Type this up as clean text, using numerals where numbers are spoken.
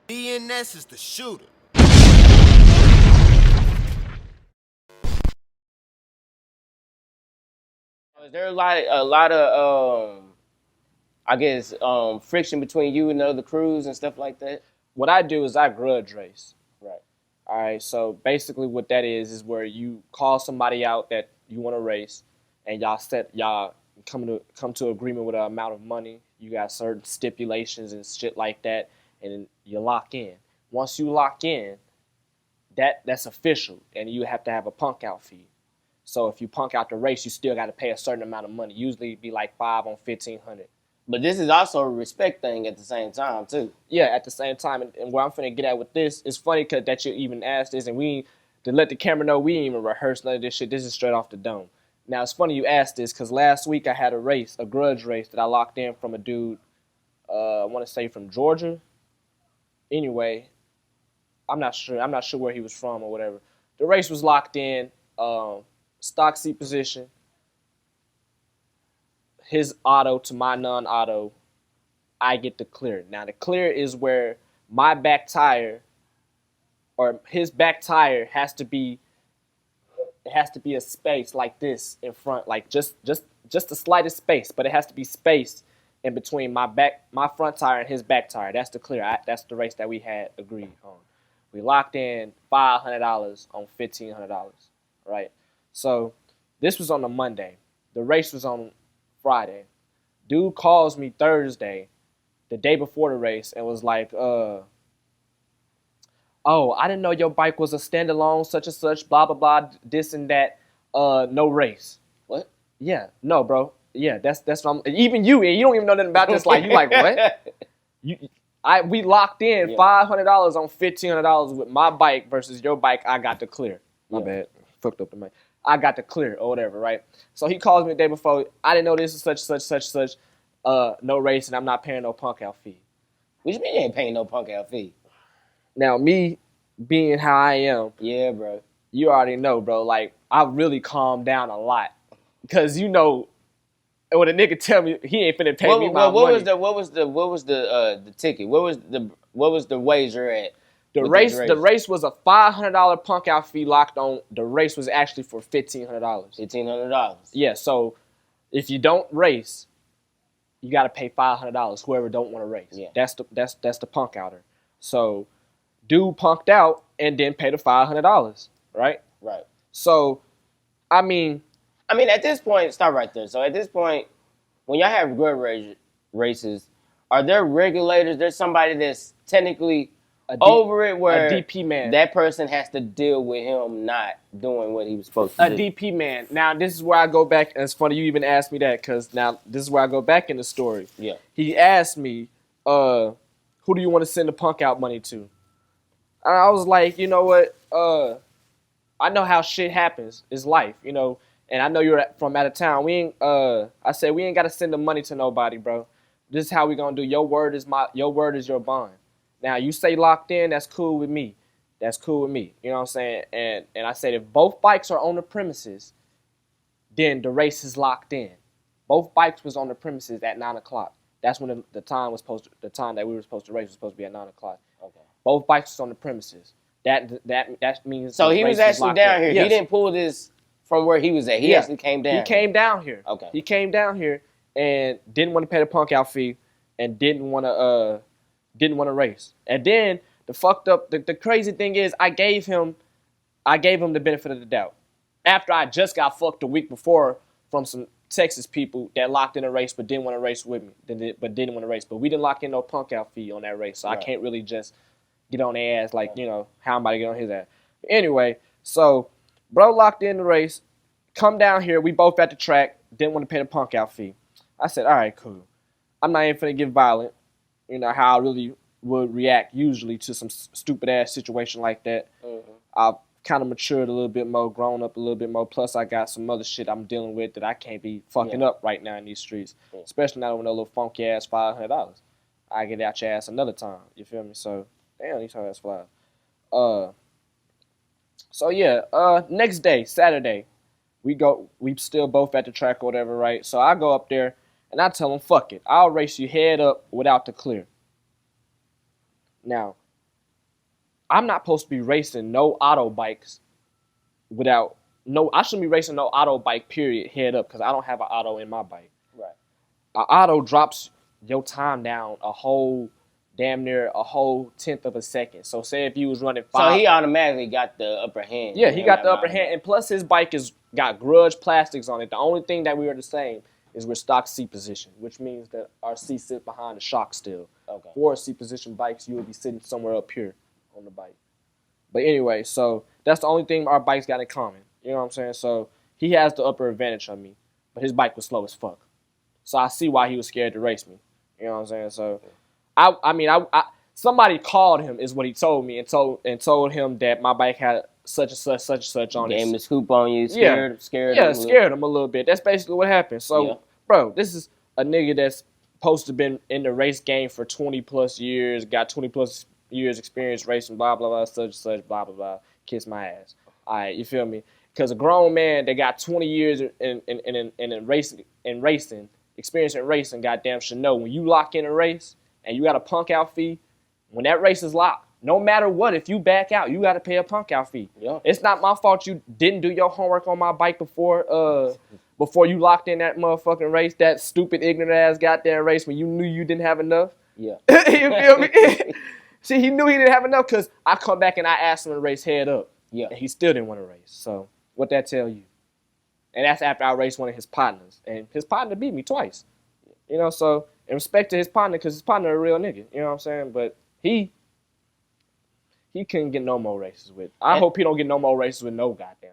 DNS is the shooter. Is there a lot of I guess friction between you and the other crews and stuff like that? What I do is I grudge race. Right. All right. So basically, what that is where you call somebody out that you want to race, and y'all come to agreement with an amount of money. You got certain stipulations and shit like that, and you lock in. Once you lock in, that's official, and you have to have a punk out fee. So if you punk out the race, you still got to pay a certain amount of money. Usually, it'd be like 5 on 1,500. But this is also a respect thing at the same time too. Yeah, at the same time, and where I'm finna get at with this, it's funny cause that you even asked this, and to let the camera know we ain't even rehearse none of this shit. This is straight off the dome. Now it's funny you asked this, cause last week I had a grudge race that I locked in from a dude, I want to say from Georgia. Anyway, I'm not sure. I'm not sure where he was from or whatever. The race was locked in, stock seat position, his auto to my non-auto. I get the clear. Now the clear is where my back tire or his back tire has to be a space like this in front, like just the slightest space, but it has to be space in between my front tire and his back tire. That's the clear. That's the race that we had agreed on. We locked in $500 on $1,500, right? So this was on a Monday. The race was on Friday. Dude calls me Thursday, the day before the race, and was like, oh, I didn't know your bike was a standalone, such and such, blah, blah, blah, this and that, no race. What? Yeah, no, bro. Yeah, that's what I'm, even you don't even know nothing about this, like, you like, what? We locked in $500 on $1,500 with my bike versus your bike, I got the clear. My bad, fucked up the mic. I got the clear or whatever, right? So he calls me the day before, I didn't know this is such, no race, and I'm not paying no punk out fee. What you mean you ain't paying no punk out fee? Now, me being how I am, yeah, bro, you already know, bro. Like, I really calmed down a lot because when a nigga tell me he ain't finna pay me my money. What was the ticket? What was the wager at? The race was a $500 punk out fee locked on. The race was actually for $1,500. $1,500. Yeah. So if you don't race, you got to pay $500. Whoever don't want to race. Yeah. That's the punk outer. So dude punked out and then paid the $500. Right. Right. So, I mean, at this point, stop right there. So at this point, when y'all have grudge races, are there regulators? There's somebody that's technically over it where a DP man. That person has to deal with him not doing what he was supposed to do. A DP man. Now, this is where I go back. And it's funny you even asked me that because now this is where I go back in the story. Yeah. He asked me, who do you want to send the punk out money to? And I was like, you know what? I know how shit happens. It's life, you know. And I know you're from out of town. I said we ain't got to send the money to nobody, bro. This is how we gonna do. Your word is your bond. Now, you say locked in, that's cool with me. That's cool with me. You know what I'm saying? And I said if both bikes are on the premises, then the race is locked in. Both bikes was on the premises at 9 o'clock. That's when the time that we were supposed to race was supposed to be at 9 o'clock. Okay. Both bikes was on the premises. That means so he was actually down here. Yes. He didn't pull this from where he was at. He actually came down. He came down here. Okay. He came down here and didn't want to pay the punk out fee and didn't want to race. And then the crazy thing is I gave him the benefit of the doubt. After I just got fucked a week before from some Texas people that locked in a race but didn't want to race with me, but didn't want to race. But we didn't lock in no punk out fee on that race, so right. I can't really just get on their ass like, how am I get on his ass? Anyway, so bro locked in the race, come down here, we both at the track, didn't want to pay the punk out fee. I said, all right, cool. I'm not even finna get violent, how I really would react usually to some stupid ass situation like that. Mm-hmm. I've kind of matured a little bit more, grown up a little bit more. Plus, I got some other shit I'm dealing with that I can't be fucking up right now in these streets. Yeah. Especially not with no little funky ass $500. I get out your ass another time. You feel me? So, damn, these ass flies. So yeah, next day, Saturday, we still both at the track or whatever, right? So I go up there and I tell him, fuck it. I'll race you head up without the clear. Now, I'm not supposed to be racing no auto bikes without no. I shouldn't be racing no auto bike. Period. Head up, because I don't have an auto in my bike. Right. An auto drops your time down damn near a whole tenth of a second. So say if you was running 5. So he automatically got the upper hand. Yeah, he got the upper hand, and plus his bike got Grudge plastics on it. The only thing that we are the same is we're stock seat position, which means that our seat sits behind the shock still. Okay. For seat position bikes, you will be sitting somewhere up here on the bike. But anyway, so that's the only thing our bikes got in common. You know what I'm saying? So he has the upper advantage on me, but his bike was slow as fuck. So I see why he was scared to race me. You know what I'm saying? So I somebody called him is what he told me and told him that my bike had such and such on it. Gave him the scoop on you, scared him a little bit. That's basically what happened. So, bro, this is a nigga that's supposed to been in the race game for 20 plus years, got 20 plus years experience racing, blah blah blah, such, blah blah blah. Kiss my ass. All right, you feel me? Because a grown man that got 20 years in racing experience in racing, goddamn should know when you lock in a race and you got a punk out fee. When that race is locked, no matter what, if you back out, you got to pay a punk out fee. Yeah. It's not my fault you didn't do your homework on my bike before you locked in that motherfucking race, that stupid, ignorant ass goddamn race when you knew you didn't have enough. Yeah. You feel me? See, he knew he didn't have enough because I come back and I asked him to race head up. Yeah. And he still didn't want to race. So what that tell you? And that's after I raced one of his partners. And his partner beat me twice. You know, so in respect to his partner, because his partner a real nigga. You know what I'm saying? But he couldn't get no more races with. I hope he don't get no more races with no goddamn